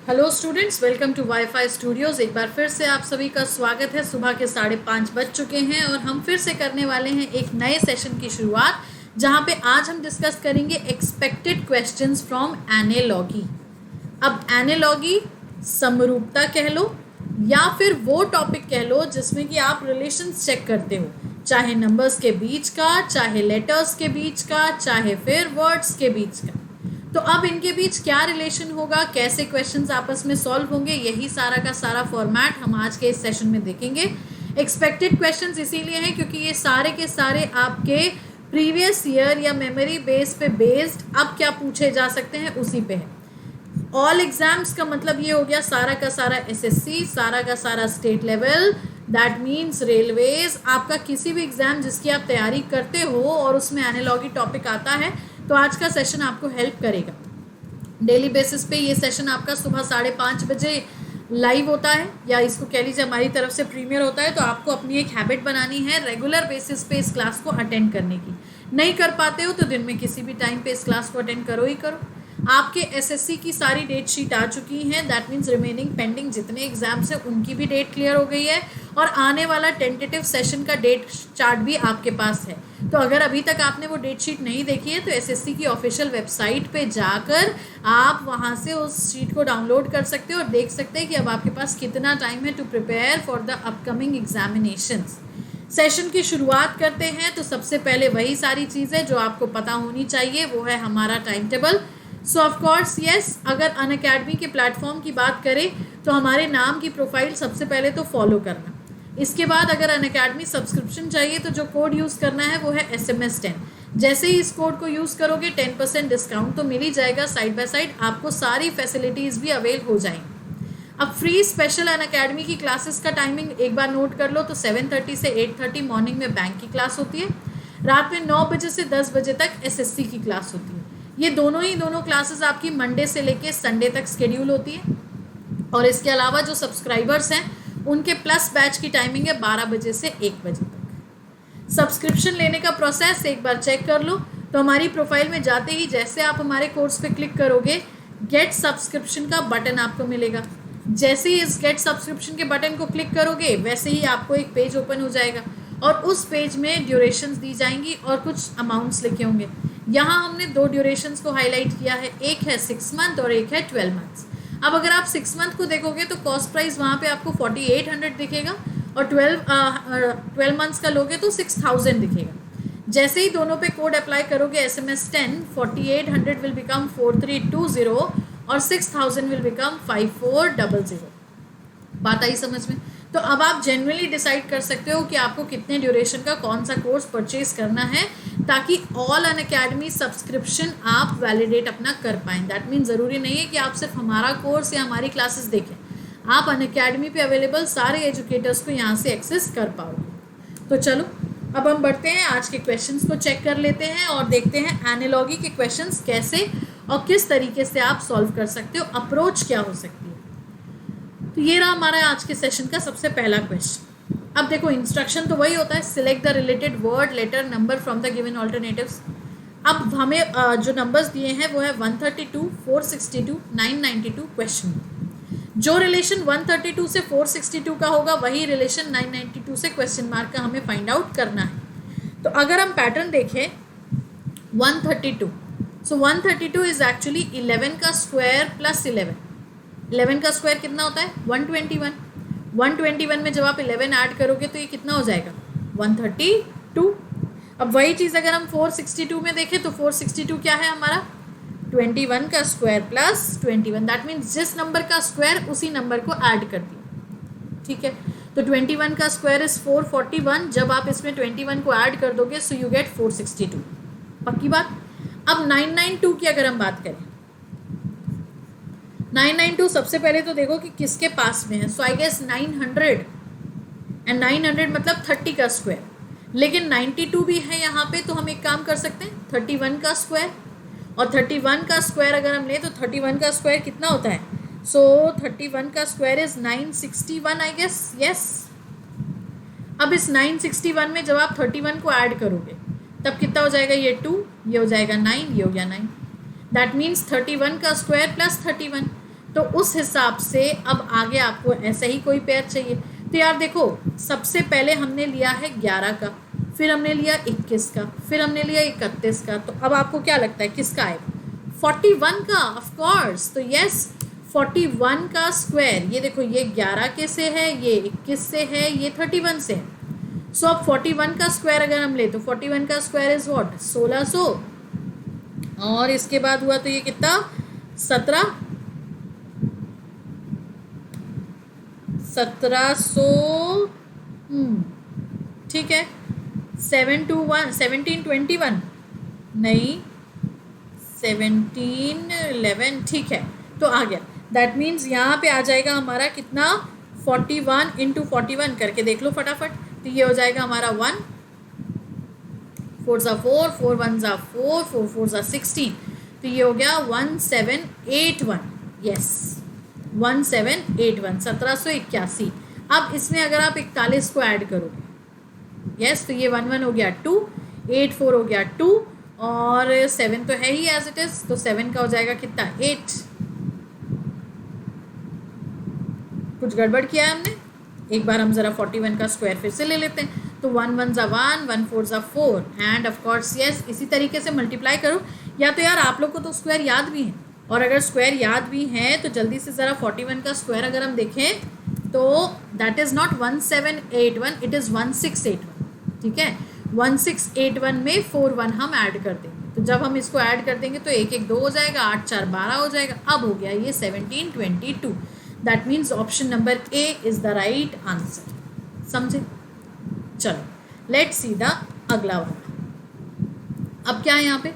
Hello students, welcome to WiFi studios. एक बार फिर से आप सभी का स्वागत है। सुबह के 5:30 बज चुके हैं और हम फिर से करने वाले हैं एक नए सेशन की शुरुआत, जहां पे आज हम डिस्कस करेंगे एक्सपेक्टेड क्वेश्चंस फ्रॉम एनालॉजी। अब एनालॉजी समरूपता कह लो या फिर वो टॉपिक कह लो जिसमें कि आप रिलेशंस चेक करते हो, चाहे नंबर्स के बीच का, चाहे लेटर्स के बीच का, चाहे फिर वर्ड्स के बीच का। तो अब इनके बीच क्या रिलेशन होगा, कैसे क्वेश्चंस आपस में सॉल्व होंगे, यही सारा का सारा फॉर्मेट हम आज के इस सेशन में देखेंगे। एक्सपेक्टेड क्वेश्चंस इसीलिए हैं क्योंकि ये सारे के सारे आपके प्रीवियस ईयर या मेमोरी बेस पे बेस्ड अब क्या पूछे जा सकते हैं उसी पे है। ऑल एग्जाम्स का मतलब ये हो गया सारा का सारा एसएससी, सारा का सारा state level, that means railways. आपका किसी भी एग्जाम जिसकी आप तैयारी करते हो और उसमें एनालॉजी टॉपिक आता है तो आज का सेशन आपको हेल्प करेगा। डेली बेसिस पे ये सेशन आपका सुबह 5:30 बजे लाइव होता है, या इसको कह लीजिए हमारी तरफ से प्रीमियर होता है। तो आपको अपनी एक हैबिट बनानी है रेगुलर बेसिस पे इस क्लास को अटेंड करने की। नहीं कर पाते हो तो दिन में किसी भी टाइम पे इस क्लास को अटेंड करो ही करो। आपके एसएससी की सारी डेट शीट आ चुकी हैं, दैट मीन्स रिमेनिंग पेंडिंग जितने एग्जाम्स हैं उनकी भी डेट क्लियर हो गई है और आने वाला टेंटेटिव सेशन का डेट चार्ट भी आपके पास है। तो अगर अभी तक आपने वो डेट शीट नहीं देखी है तो एसएससी की ऑफिशियल वेबसाइट पे जाकर आप वहाँ से उस शीट को डाउनलोड कर सकते हो और देख सकते हैं कि अब आपके पास कितना टाइम है to prepare for the upcoming examinations. Session की शुरुआत करते हैं तो सबसे पहले वही सारी चीज़ें जो आपको पता होनी चाहिए, वो है हमारा time table. So of course yes, अगर अनअकैडमी के प्लेटफॉर्म की बात करें तो हमारे नाम की प्रोफाइल सबसे पहले तो फॉलो करना। इसके बाद अगर अनअकैडमी सब्सक्रिप्शन चाहिए तो जो कोड यूज़ करना है वो है SMS10। जैसे ही इस कोड को यूज़ करोगे 10% डिस्काउंट तो मिल ही जाएगा, साइड बाय साइड आपको सारी फैसिलिटीज़ भी अवेल हो जाएंगी। अब फ्री स्पेशल अनअकैडमी की क्लासेस का टाइमिंग एक बार नोट कर लो तो 7:30 से 8:30 मॉर्निंग में बैंक की क्लास होती है, रात में 9 बजे से 10 बजे तक एसएससी की क्लास होती है। ये दोनों क्लासेस आपकी मंडे से लेके संडे तक शेड्यूल होती है। और इसके अलावा जो सब्सक्राइबर्स हैं उनके प्लस बैच की टाइमिंग है 12 बजे से 1 बजे तक। सब्सक्रिप्शन लेने का प्रोसेस एक बार चेक कर लो तो हमारी प्रोफाइल में जाते ही जैसे आप हमारे कोर्स पे क्लिक करोगे गेट सब्सक्रिप्शन का बटन आपको मिलेगा। जैसे ही इस गेट सब्सक्रिप्शन के बटन को क्लिक करोगे वैसे ही आपको एक पेज ओपन हो जाएगा और उस पेज में ड्यूरेशंस दी जाएंगी और कुछ अमाउंट्स लिखे होंगे। यहाँ हमने 2 ड्यूरेशंस को हाईलाइट किया है, एक है 6 मंथ और एक है 12 मंथ्स। अब अगर आप 6 मंथ को देखोगे तो कॉस्ट प्राइस वहाँ पे आपको 4800 दिखेगा और 12 मंथ्स का लोगे तो 6000 दिखेगा। जैसे ही दोनों पे कोड अप्लाई करोगे SMS10, 4800 विल बिकम 4320 और 6000 विल बिकम 5400। बात आई समझ में? तो अब आप जनरली डिसाइड कर सकते हो कि आपको कितने ड्यूरेशन का कौन सा कोर्स परचेज करना है ताकि ऑल अनअकैडमी सब्सक्रिप्शन आप वैलिडेट अपना कर पाएँ। दैट मीन ज़रूरी नहीं है कि आप सिर्फ हमारा कोर्स या हमारी क्लासेस देखें, आप अनअकैडमी पे अवेलेबल सारे एजुकेटर्स को यहाँ से एक्सेस कर पाओगे। तो चलो अब हम बढ़ते हैं, आज के क्वेश्चंस को चेक कर लेते हैं और देखते हैं एनालॉजी के क्वेश्चंस कैसे और किस तरीके से आप सॉल्व कर सकते हो, अप्रोच क्या हो सकती है। तो ये रहा हमारा आज के सेशन का सबसे पहला क्वेश्चन। अब देखो इंस्ट्रक्शन तो वही होता है, select the related word letter number from the given alternatives. अब हमें जो नंबर्स दिए हैं वो है 132, 462, 992 क्वेश्चन। जो रिलेशन 132 से 462 का होगा वही रिलेशन 992 से क्वेश्चन मार्क का हमें फाइंड आउट करना है। तो अगर हम पैटर्न देखें 132, सो 132 इज एक्चुअली 11 का स्क्वायर प्लस 11 का स्क्वायर कितना होता है 121। 121 में जब आप 11 ऐड करोगे तो ये कितना हो जाएगा 132। अब वही चीज़ अगर हम 462 में देखें तो 462 क्या है हमारा 21 का स्क्वायर प्लस 21। दैट मीन्स जिस नंबर का स्क्वायर उसी नंबर को ऐड कर दिया, ठीक है। तो 21 का स्क्वायर इज 441, जब आप इसमें 21 को ऐड कर दोगे सो यू गेट 462। पक्की बात। अब 992 की अगर हम बात करें 992 सबसे पहले तो देखो कि किसके पास में है। सो आई गेस 900 एंड 900 मतलब 30 का स्क्वायर, लेकिन 92 भी है यहाँ पे। तो हम एक काम कर सकते हैं 31 का स्क्वायर, और 31 का स्क्वायर अगर हम लें तो 31 का स्क्वायर कितना होता है। सो 31 का square is 961 I guess, yes. अब इस 961 में जब आप 31 को ऐड करोगे तब कितना हो जाएगा, ये 2, ये हो जाएगा 9, ये हो गया 9। दैट मीन्स 31 का स्क्वायर प्लस 31। तो उस हिसाब से अब आगे आपको ऐसा ही कोई पेयर चाहिए। तो यार देखो, सबसे पहले हमने लिया है 11 का, फिर हमने लिया 21 का, फिर हमने लिया 31 का। तो अब आपको क्या लगता है किसका आएगा? 41 का, ऑफ कोर्स। तो यस, 41 का स्क्वायर, ये देखो ये 11 के से है, ये 21 से है, ये 31 से है। सो अब 41 का स्क्वायर अगर हम ले तो 41 का स्क्वायर इज व्हाट? 1600। और इसके बाद हुआ तो ये कितना? 1700। ठीक है। 1721 नहीं, 1711, ठीक है। तो आ गया। दैट मीन्स यहाँ पे आ जाएगा हमारा कितना? 41 इंटू 41 करके देख लो फटाफट। तो ये हो जाएगा हमारा 1 4 ज़ा 4, 4 1 ज़ा 4, 4 4 ज़ा 16। तो ये हो गया 1781। यस, 1781, 1781। अब इसमें अगर आप 41 को ऐड करोगे, यस, तो ये 1 1 हो गया 2, 8 4 हो गया 2, और 7 तो है ही एज इट इज। तो 7 का हो जाएगा कितना? 8। कुछ गड़बड़ किया है हमने। एक बार हम जरा 41 का स्क्वायर फिर से ले लेते हैं। तो 1 1 ज़ा 1, 1 4 ज़ा 4, एंड ऑफ कोर्स यस, इसी तरीके से मल्टीप्लाई करो। या तो यार आप लोग को तो स्क्वायर याद भी है, और अगर स्क्वायर याद भी है तो जल्दी से ज़रा 41 का स्क्वायर अगर हम देखें तो that is not 1781, it is 1681। ठीक है, 1681 में 4 1 हम ऐड कर देंगे। तो जब हम इसको ऐड कर देंगे तो 1 1 2 हो जाएगा, 8 4 12 हो जाएगा। अब हो गया ये 1722। That means option number A is the right answer. समझे? चलो लेट्स सी द अगला वाला। अब क्या है यहाँ पे?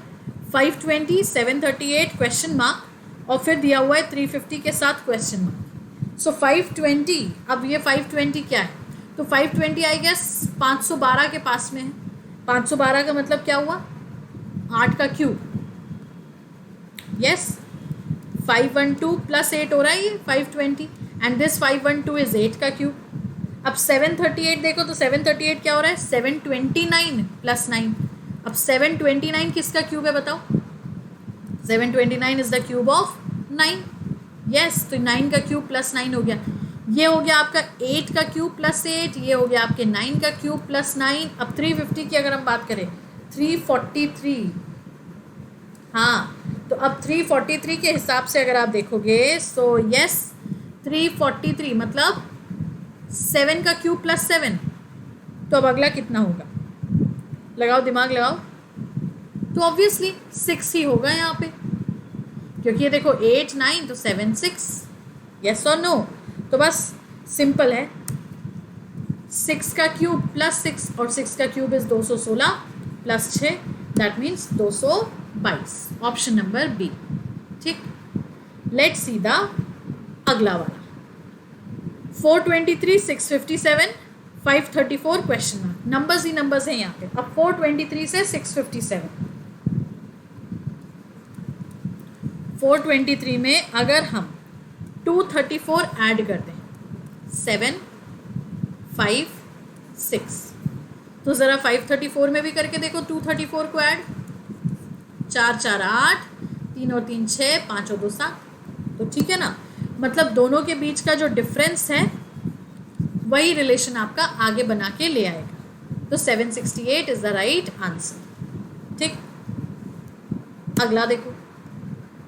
520, 738 क्वेश्चन मार्क, और फिर दिया हुआ है 350 के साथ क्वेश्चन मार्क। सो 520, अब ये 520 क्या है? तो 520 आई गेस 512 के पास में है। 512 का मतलब क्या हुआ? 8 का क्यूब। यस, 512 प्लस 8 हो रहा है ये 520, एंड दिस 512 इज 8 का क्यूब। अब 738 देखो तो 738 क्या हो रहा है? 729 प्लस 9। अब 729 किसका क्यूब है बताओ? 729 is the cube of 9। Yes, तो 9 का क्यूब प्लस 9 हो गया। ये हो गया आपका 8 का क्यूब प्लस 8, ये हो गया आपके 9 का क्यूब प्लस 9। अब 350 की अगर हम बात करें, 343। हाँ, तो अब 343 के हिसाब से अगर आप देखोगे, सो यस 343 मतलब 7 का क्यूब प्लस 7। तो अब अगला कितना होगा? लगाओ, दिमाग लगाओ। तो ऑब्वियसली 6 ही होगा यहाँ पे, क्योंकि ये देखो 8 9 तो 7 6। यस और नो? तो बस सिंपल है, 6 का क्यूब प्लस 6, और 6 का cube is 216 plus 6, that means 222। Option number B. ठीक, लेट्स सी द अगला वाला। 423, 657, 534 क्वेश्चन मार्क। नंबर्स ही नंबर्स हैं यहाँ पे। अब 423 से 657, 423 में अगर हम 234 ऐड कर दें, 7 5 6, तो ज़रा 534 में भी करके देखो 234 को ऐड। 4 4 8, 3 और 3 6, 5 और 2 7। तो ठीक है ना, मतलब दोनों के बीच का जो डिफरेंस है वही रिलेशन आपका आगे बना के ले आएगा। तो 768 इज द राइट आंसर। ठीक, अगला देखो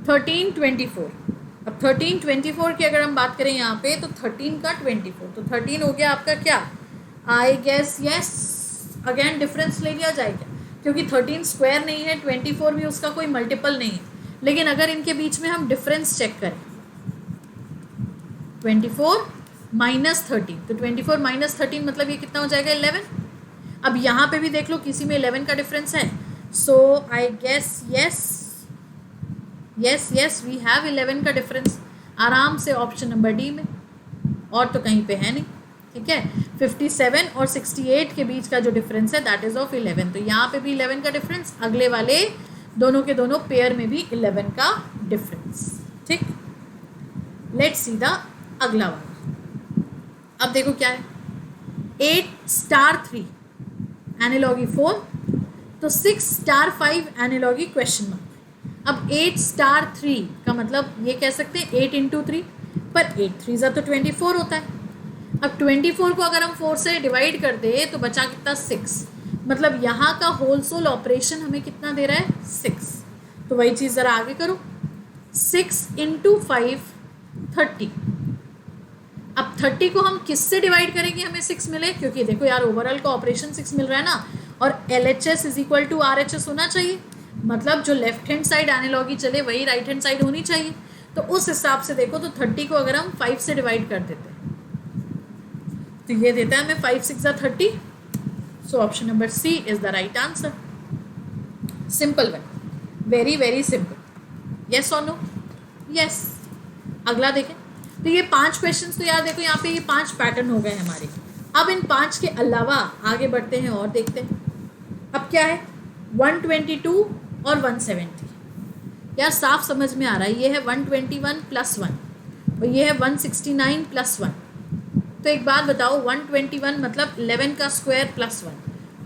1324। अब 1324 की अगर हम बात करें यहाँ पे, तो 13 का 24, तो 13 हो गया आपका क्या? I guess yes, again difference ले लिया जाएगा, क्योंकि 13 स्क्वायर नहीं है, 24 भी उसका कोई मल्टीपल नहीं है। लेकिन अगर इनके बीच में हम डिफरेंस चेक करें, 24 माइनस 13, तो 24 माइनस 13 मतलब ये कितना हो जाएगा? 11। अब यहाँ पे भी देख लो, किसी में 11 का डिफरेंस है। So I guess yes we have 11 का डिफरेंस आराम से ऑप्शन नंबर डी में, और तो कहीं पे है नहीं। ठीक है, 57 और 68 के बीच का जो डिफरेंस है दैट इज ऑफ 11। तो यहाँ पे भी 11 का डिफरेंस, अगले वाले दोनों के दोनों पेयर में भी 11 का डिफरेंस। ठीक, लेट्स सी द अगला वाला। अब देखो क्या है, 8 स्टार 3 एनालॉगी 4, तो 6 स्टार 5 एनालॉगी क्वेश्चन मार्क। अब 8 स्टार 3 का मतलब ये कह सकते हैं 8 इंटू 3, पर 8 3 ज़ा तो 24 होता है। अब 24 को अगर हम 4 से डिवाइड कर दे तो बचा कितना 6, मतलब यहाँ का होल सोल ऑपरेशन हमें कितना दे रहा है 6। तो वही चीज़ ज़रा आगे करो, 6 इंटू 5 30। अब 30 को हम किससे डिवाइड करेंगे हमें 6 मिले, क्योंकि देखो यार ओवरऑल का ऑपरेशन 6 मिल रहा है ना, और LHS is equal to RHS होना चाहिए, मतलब जो लेफ्ट हैंड साइड एनालॉगी चले वही राइट हैंड साइड होनी चाहिए। तो उस हिसाब से देखो तो 30 को अगर हम 5 से डिवाइड कर देते हैं तो ये देता है हमें 5 6 ज़ा 30। So option number C is the right answer. Simple one, very very simple. Yes और नो? यस। अगला देखें तो ये 5 क्वेश्चंस, तो यार देखो यहाँ पे ये 5 पैटर्न हो गए हमारे। अब इन 5 के अलावा आगे बढ़ते हैं और देखते हैं अब क्या है। 122 और 170, यार साफ समझ में आ रहा है, ये है 121 प्लस 1 और ये है 169 प्लस 1। तो एक बात बताओ, 121 मतलब 11 का स्क्वायर प्लस 1,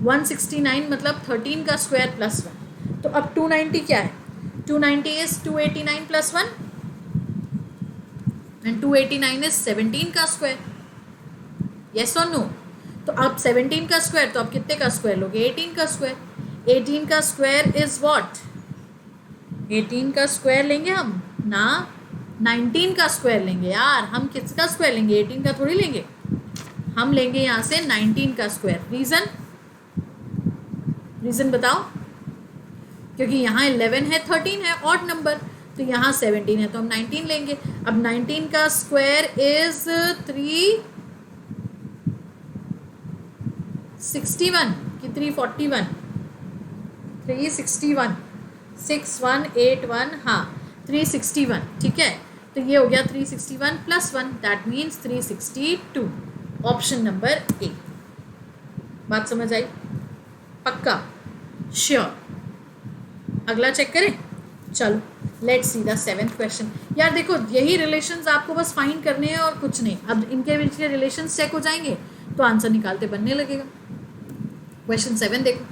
169 मतलब 13 का स्क्वायर प्लस 1। तो अब 290 क्या है? 290 इज 289 प्लस 1 एंड 289 इज 17 का स्क्वायर। यस और नो? तो अब 17 का स्क्वायर, तो अब कितने का स्क्वायर लोगे? 18 का स्क्वायर। 18 का स्क्वायर इज व्हाट? 18 का स्क्वायर लेंगे हम ना, 19 का स्क्वायर लेंगे यार। हम किसका स्क्वायर लेंगे? 18 का थोड़ी लेंगे, हम लेंगे यहाँ से 19 का स्क्वायर। रीज़न? रीज़न बताओ। क्योंकि यहाँ 11 है, 13 है ऑड नंबर, तो यहाँ 17 है तो हम 19 लेंगे। अब 19 का स्क्वायर इज 361 कि 341? 361, 6181, हाँ 361, ठीक है। तो ये हो गया 361 plus 1, that means 362। Option number A. बात समझ आई? पक्का? श्योर? अगला चेक करें। चलो let's see the 7th question. यार देखो यही रिलेशंस आपको बस फाइंड करने हैं और कुछ नहीं। अब इनके बीच के रिलेशंस चेक हो जाएंगे तो आंसर निकालते बनने लगेगा। क्वेश्चन 7 देखो,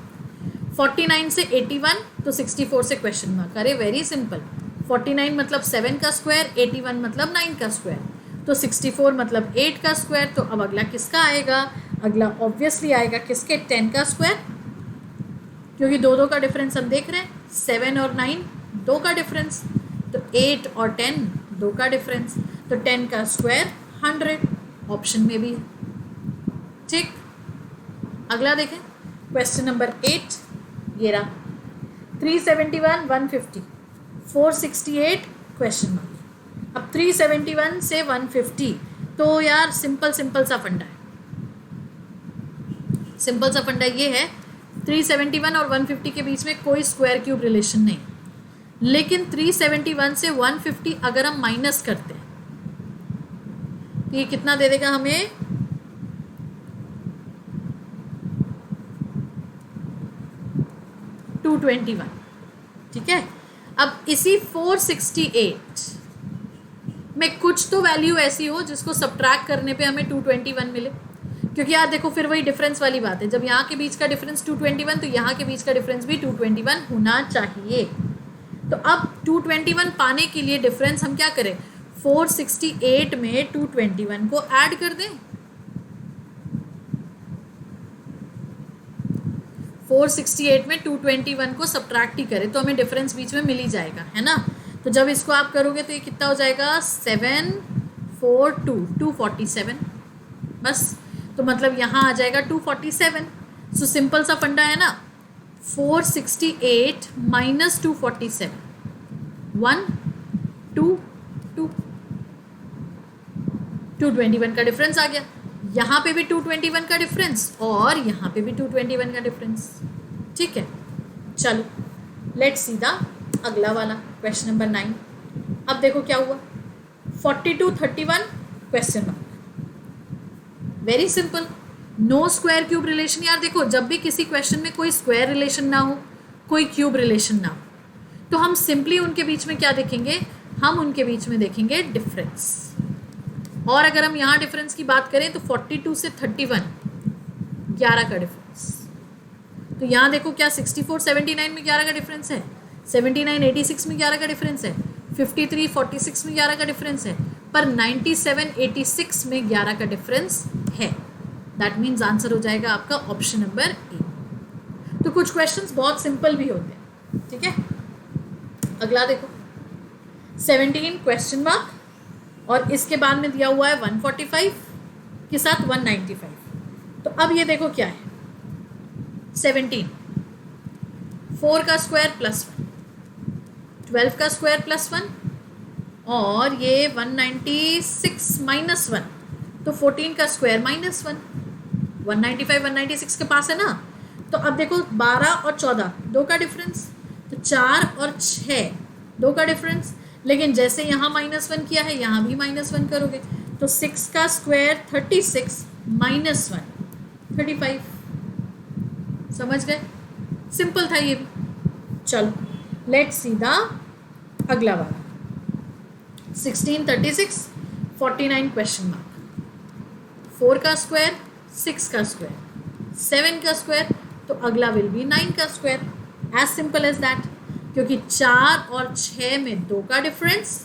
49 से 81 तो 64 से क्वेश्चन मार्क। अरे वेरी सिंपल, 49 मतलब 7 का स्क्वायर, 81 मतलब 9 का स्क्वायर, तो 64 मतलब 8 का स्क्वायर। तो अब अगला किसका आएगा? अगला ऑब्वियसली आएगा किसके? 10 का स्क्वायर, क्योंकि दो दो का डिफरेंस हम देख रहे हैं, 7 और 9 2 का डिफरेंस, तो 8 और 10 2 का डिफरेंस, तो 10 का स्क्वायर 100 ऑप्शन में भी है। ठीक, अगला देखें क्वेश्चन नंबर 8। ये रहा 371 150 468 क्वेश्चन मार्क। अब 371 से 150 तो यार सिंपल सा फंडा है। सिंपल सा फंडा ये है, 371 और 150 के बीच में कोई स्क्वायर क्यूब रिलेशन नहीं, लेकिन 371 से 150 अगर हम माइनस करते हैं तो ये कितना दे देगा हमें? 221। ठीक है। अब इसी 468 में कुछ तो वैल्यू ऐसी हो जिसको सब्ट्रैक्ट करने पे हमें 221 मिले, क्योंकि यार देखो फिर वही डिफरेंस वाली बात है, जब यहाँ के बीच का डिफरेंस 221 तो यहाँ के बीच का डिफरेंस भी 221 होना चाहिए। तो अब 221 पाने के लिए डिफरेंस हम क्या करें? 468 में 221 को ऐड कर दें। 468 में 221 को सब्ट्रैक्ट ही करें तो हमें डिफरेंस बीच में मिल ही जाएगा, है ना। तो जब इसको आप करोगे तो ये कितना हो जाएगा? 742 247 बस। तो मतलब यहाँ आ जाएगा 247। सो सिंपल सा फंडा है ना, 468 माइनस 247 1 2 2 221 का डिफरेंस आ गया। यहाँ पे भी 221 का डिफरेंस और यहाँ पे भी 221 का डिफरेंस। ठीक है, चलो लेट्स सी द अगला वाला क्वेश्चन नंबर 9। अब देखो क्या हुआ, 42 31 question mark. Very simple, no square cube relation. यार देखो जब भी किसी क्वेश्चन में कोई स्क्वायर रिलेशन ना हो, कोई क्यूब रिलेशन ना हो, तो हम सिंपली उनके बीच में क्या देखेंगे? हम उनके बीच में देखेंगे डिफरेंस। और अगर हम यहाँ डिफरेंस की बात करें तो 42 से 31 11 का डिफरेंस। तो यहाँ देखो क्या 64 79 में 11 का डिफरेंस है, 79 86 में 11 का डिफरेंस है, 53 46 में 11 का डिफरेंस है, पर 97 86 में 11 का डिफरेंस है। दैट मीन्स आंसर हो जाएगा आपका ऑप्शन नंबर ए। तो कुछ क्वेश्चंस बहुत सिंपल भी होते हैं, ठीक है। अगला देखो 17 क्वेश्चन मार्क और इसके बाद में दिया हुआ है 145 के साथ 195। तो अब ये देखो क्या है, 17 4 का स्क्वायर प्लस 1, 12 का स्क्वायर प्लस 1 और ये 196 माइनस 1, तो 14 का स्क्वायर माइनस 1। 195 196 के पास है ना। तो अब देखो 12 और 14 2 का डिफरेंस, तो 4 और 6 2 का डिफरेंस, लेकिन जैसे यहाँ -1 किया है यहाँ भी -1 करोगे, तो 6 का स्क्वायर 36 माइनस 1 35। समझ गए, सिंपल था ये भी। चलो लेट्स सी द अगला वाला 16 36 49 क्वेश्चन मार्क। 4 का स्क्वायर 6 का स्क्वायर 7 का स्क्वायर, तो अगला विल बी 9 का square. As simple as that, क्योंकि 4 और 6 में 2 का डिफरेंस,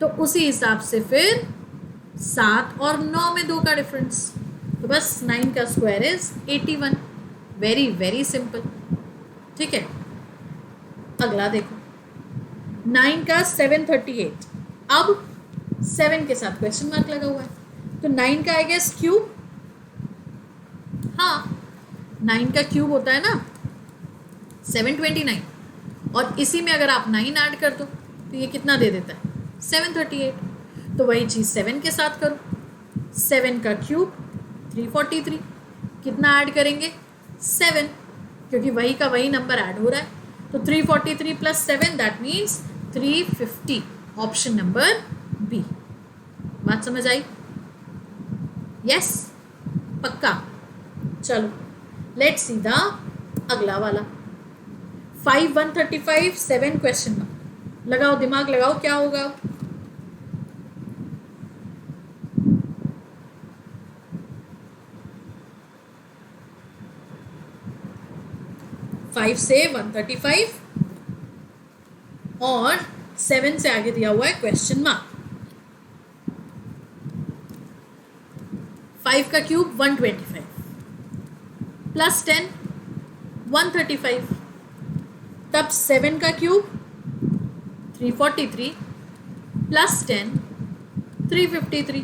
तो उसी हिसाब से फिर 7 और 9 में 2 का डिफरेंस, तो बस 9 का square is 81। Very very simple, ठीक है। अगला देखो 9 का 738, अब 7 के साथ क्वेश्चन मार्क लगा हुआ है, तो 9 का आई गेस क्यूब, हाँ 9 का क्यूब होता है ना 729, और इसी में अगर आप 9 ऐड कर दो तो ये कितना दे देता है 738। तो वही चीज़ 7 के साथ करो, 7 का क्यूब 343, कितना ऐड करेंगे 7, क्योंकि वही का वही नंबर ऐड हो रहा है, तो 343 plus 7 that means 350। Option number B. बात समझ आई? यस, पक्का। चलो लेट्स सी द अगला वाला 5 135 7 क्वेश्चन मार्क। लगाओ दिमाग लगाओ, क्या होगा? 5 से 135 और 7 से आगे दिया हुआ है क्वेश्चन मार्क। 5 का क्यूब 125 प्लस 10 135, तब 7 का cube 343 plus 10 353।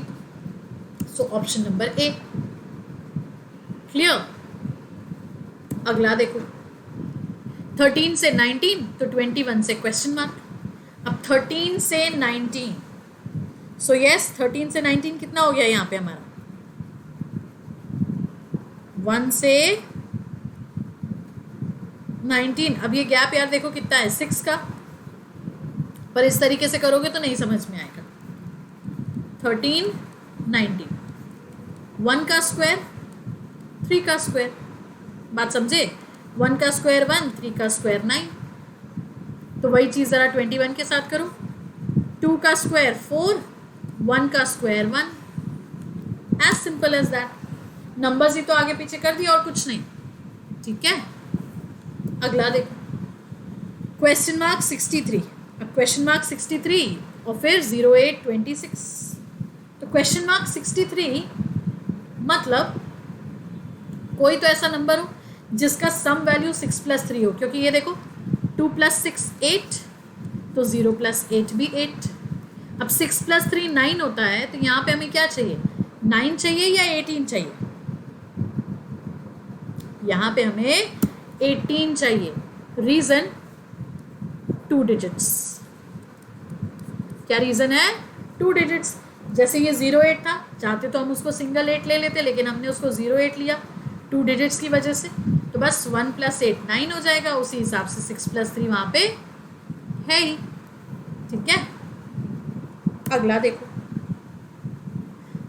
So option number A. Clear? अगला देखो 13 से 19 तो 21 से क्वेश्चन मार्क। अब 13 से 19, सो यस 13 से 19 कितना हो गया यहाँ पे हमारा 1 से 19। अब ये गैप यार देखो कितना है 6 का, पर इस तरीके से करोगे तो नहीं समझ में आएगा। 13 19, 1 का स्क्वायर 3 का स्क्वायर, बात समझे? 1 का स्क्वायर 1, 3 का स्क्वायर 9, तो वही चीज़ ज़रा 21 के साथ करो। 2 का स्क्वायर 4, 1 का square 1। As simple as that. Numbers ही तो आगे पीछे कर दिया और कुछ नहीं, ठीक है। अगला देखो क्वेश्चन मार्क 63। अब क्वेश्चन मार्क 63 और फिर 0826, तो क्वेश्चन मार्क 63 मतलब कोई तो ऐसा नंबर हो जिसका सम वैल्यू 6 + 3 हो, क्योंकि ये देखो 2 + 6 8, तो 0 + 8 भी 8। अब 6 + 3 9 होता है, तो यहाँ पे हमें क्या चाहिए 9 चाहिए या 18 चाहिए? यहाँ पे हमें 18 चाहिए। Reason 2 digits. क्या रीज़न है? 2 डिजिट्स। जैसे ये 08 था, चाहते तो हम उसको सिंगल 8 ले लेते, लेकिन हमने उसको 08 लिया 2 डिजिट्स की वजह से, तो बस 1 + 8 9 हो जाएगा। उसी हिसाब से 6 + 3 वहाँ पे है ही, ठीक है। अगला देखो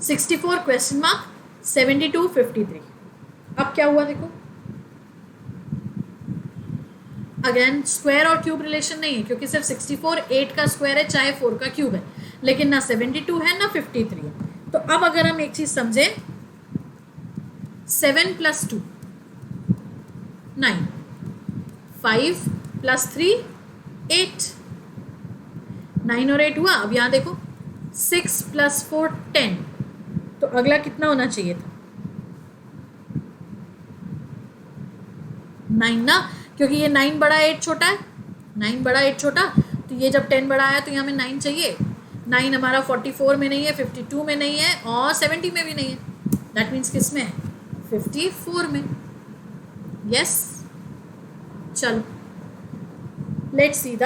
64 क्वेश्चन मार्क 72 53। अब क्या हुआ देखो, अगेन स्क्वायर और क्यूब रिलेशन नहीं है, क्योंकि सिर्फ 64 8 का स्क्वायर है चाहे 4 का क्यूब है, लेकिन ना 72 है ना 53 है। तो अब अगर हम एक चीज समझे 7 + 2 9, 5 + 3 8, 9 और 8 हुआ। अब यहाँ देखो 6 + 4 10, तो अगला कितना होना चाहिए था 9 ना, क्योंकि ये 9 बड़ा 8 छोटा है, 9 बड़ा 8 छोटा, तो ये जब 10 बड़ा आया तो यहाँ में 9 चाहिए। 9 हमारा 44 में नहीं है, 52 में नहीं है और 70 में भी नहीं है। दैट मीन्स किस में है 54 में। यस चलो लेट्स सी द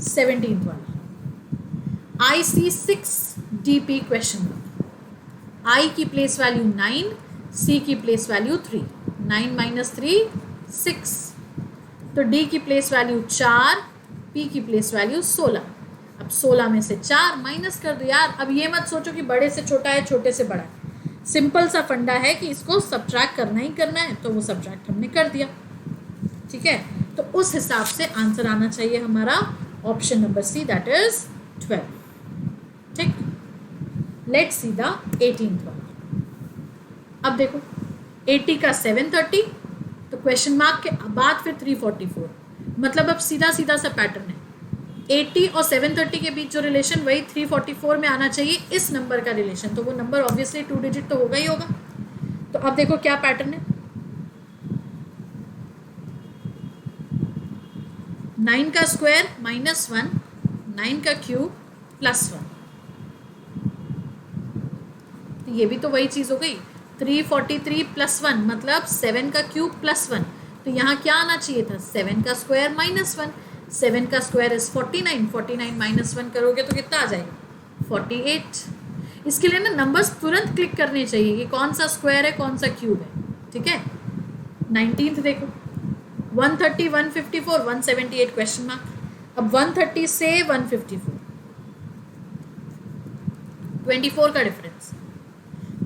17th वाला। आई सी 6 DP क्वेश्चन मार्क। आई की प्लेस वैल्यू 9, सी की प्लेस वैल्यू 3, 9 - 3 6, तो डी की प्लेस वैल्यू 4, पी की प्लेस वैल्यू 16। अब 16 में से 4 माइनस कर दो यार। अब ये मत सोचो कि बड़े से छोटा है छोटे से बड़ा है, सिंपल सा फंडा है कि इसको सब्ट्रैक्ट करना ही करना है, तो वो सब्ट्रैक्ट हमने कर दिया। ठीक है, तो उस हिसाब से आंसर आना चाहिए हमारा option number C, that is 12। ठीक, लेट्स सी द 18th वाला। अब देखो 80 का 730, तो क्वेश्चन मार्क के बाद फिर 344, मतलब अब सीधा सीधा सा पैटर्न है। 80 और 730 के बीच जो रिलेशन वही 344 में आना चाहिए, इस नंबर का रिलेशन, तो वो नंबर ऑब्वियसली 2 डिजिट तो होगा ही होगा। तो अब देखो क्या पैटर्न है, 9 का स्क्वायर -1, 9 का क्यूब +1, तो ये भी तो वही चीज़ हो गई। 343 + 1 मतलब 7 का क्यूब +1, तो यहाँ क्या आना चाहिए था 7 का स्क्वायर -1। 7 का स्क्वायर इज 49, 49 - 1 करोगे तो कितना आ जाएगा 48। इसके लिए ना नंबर्स तुरंत क्लिक करने चाहिए कि कौन सा स्क्वायर है कौन सा क्यूब है। ठीक है, 19th देखो 130, 154, 178 क्वेश्चन मार्क। अब 130 से 154 24 का डिफरेंस,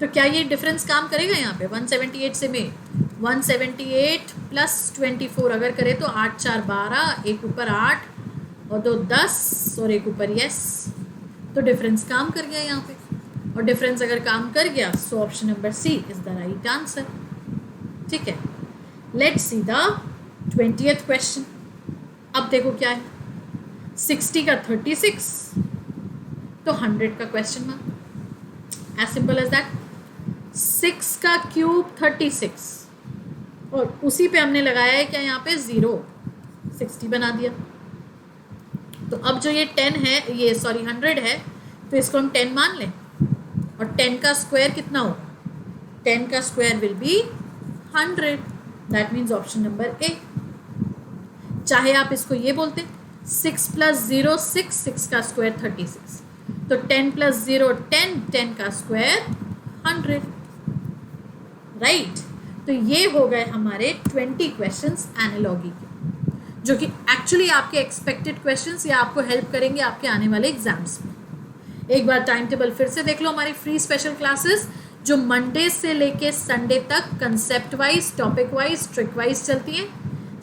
तो क्या ये डिफरेंस काम करेगा यहाँ पे 178 से में 178 + 24 अगर करें तो 8 4 12, एक ऊपर 8 और 2 10 और एक ऊपर यस, तो डिफरेंस काम कर गया यहाँ पे। और डिफरेंस अगर काम कर गया so option number C is the right answer. ठीक है, let's see the 20th question. अब देखो क्या है 60 का 36, तो 100 का question mark, as simple as that. 6 का क्यूब 36 और उसी पे हमने लगाया है क्या यहाँ पे 0, 60 बना दिया। तो अब जो ये 10 है, ये सॉरी 100 है, तो इसको हम 10 मान लें। और 10 का स्क्वायर कितना होगा 10 का square will be 100, that means option number A. चाहे आप इसको ये बोलते 6 + 0 6, 6 का स्क्वायर 36, तो 10 + 0 10, 10 का स्क्वायर 100, राइट। तो ये हो गए हमारे 20 क्वेश्चंस एनालॉजी के, जो कि एक्चुअली आपके एक्सपेक्टेड क्वेश्चंस या आपको हेल्प करेंगे आपके आने वाले एग्जाम्स में। एक बार टाइम टेबल फिर से देख लो, हमारी फ्री स्पेशल क्लासेस जो मंडे से लेके संडे तक concept wise, topic wise, trick wise चलती हैं।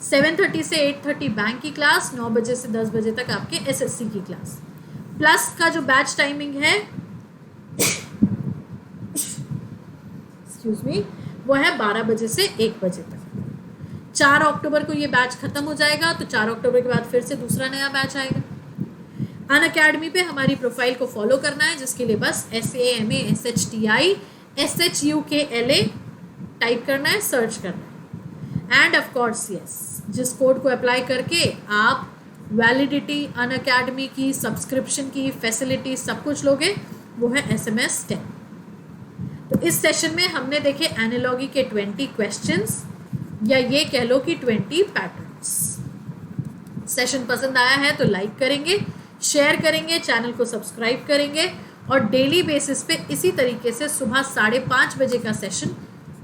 7:30 से 8:30 बैंक की क्लास, 9 बजे से 10 बजे तक आपके SSC की क्लास। प्लस का जो बैच टाइमिंग है एक्सक्यूज मी, वो है 12 बजे से 1 बजे तक। 4 अक्टूबर को ये बैच खत्म हो जाएगा, तो 4 अक्टूबर के बाद फिर से दूसरा नया बैच आएगा। अनअकैडमी पे हमारी प्रोफाइल को फॉलो करना है, जिसके लिए बस SAMASHTI SHUKLA टाइप करना है, सर्च करना है। एंड ऑफ कोर्स यस, जिस कोड को अप्लाई करके आप वैलिडिटी, अनअकैडमी की सब्सक्रिप्शन की फैसिलिटी सब कुछ लोगे, वो है SMS 10। तो इस सेशन में हमने देखे एनालॉजी के 20 क्वेश्चंस, या ये कह लो कि 20 पैटर्न्स। सेशन पसंद आया है तो लाइक करेंगे, शेयर करेंगे, चैनल को सब्सक्राइब करेंगे, और डेली बेसिस पे इसी तरीके से सुबह 5:30 बजे का सेशन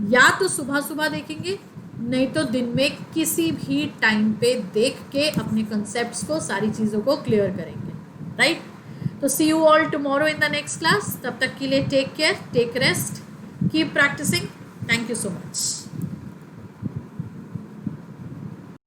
या तो सुबह देखेंगे, नहीं तो दिन में किसी भी टाइम पे देख के अपने कॉन्सेप्ट्स को, सारी चीज़ों को क्लियर करेंगे, राइट। तो see you all tomorrow in the next class. तब तक के लिए take care, take rest, keep practising. Thank you so much.